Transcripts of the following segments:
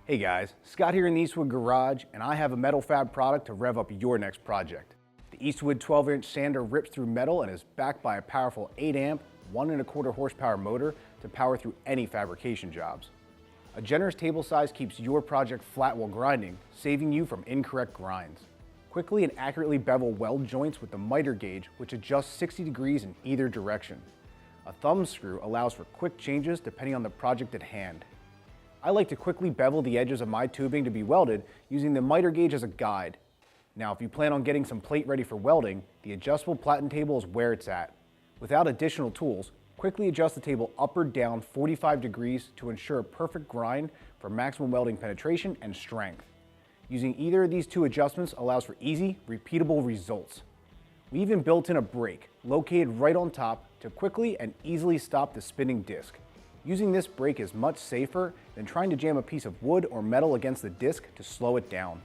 Hey guys, Scott here in the Eastwood garage, and I have a metal fab product to rev up your next project. The Eastwood 12-inch sander rips through metal and is backed by a powerful 8-amp, 1¼ horsepower motor to power through any fabrication jobs. A generous table size keeps your project flat while grinding, saving you from incorrect grinds. Quickly and accurately bevel weld joints with the miter gauge, which adjusts 60 degrees in either direction. A thumb screw allows for quick changes depending on the project at hand. I like to quickly bevel the edges of my tubing to be welded using the miter gauge as a guide. Now, if you plan on getting some plate ready for welding, the adjustable platen table is where it's at. Without additional tools, quickly adjust the table up or down 45 degrees to ensure a perfect grind for maximum welding penetration and strength. Using either of these two adjustments allows for easy, repeatable results. We even built in a brake, located right on top, to quickly and easily stop the spinning disc. Using this brake is much safer than trying to jam a piece of wood or metal against the disc to slow it down.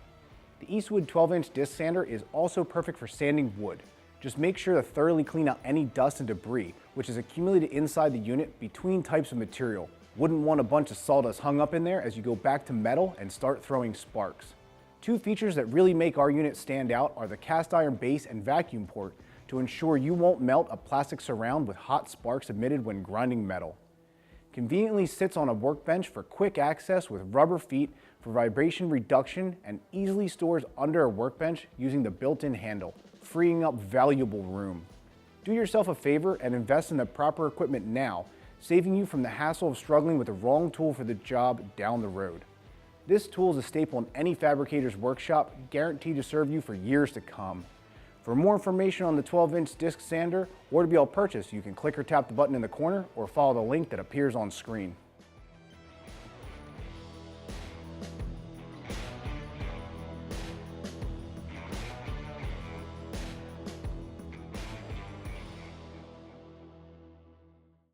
The Eastwood 12-inch disc sander is also perfect for sanding wood. Just make sure to thoroughly clean out any dust and debris which is accumulated inside the unit between types of material. Wouldn't want a bunch of sawdust hung up in there as you go back to metal and start throwing sparks. Two features that really make our unit stand out are the cast iron base and vacuum port to ensure you won't melt a plastic surround with hot sparks emitted when grinding metal. Conveniently sits on a workbench for quick access with rubber feet for vibration reduction, and easily stores under a workbench using the built-in handle, freeing up valuable room. Do yourself a favor and invest in the proper equipment now, saving you from the hassle of struggling with the wrong tool for the job down the road. This tool is a staple in any fabricator's workshop, guaranteed to serve you for years to come. For more information on the 12-inch disc sander or to be able to purchase, you can click or tap the button in the corner or follow the link that appears on screen.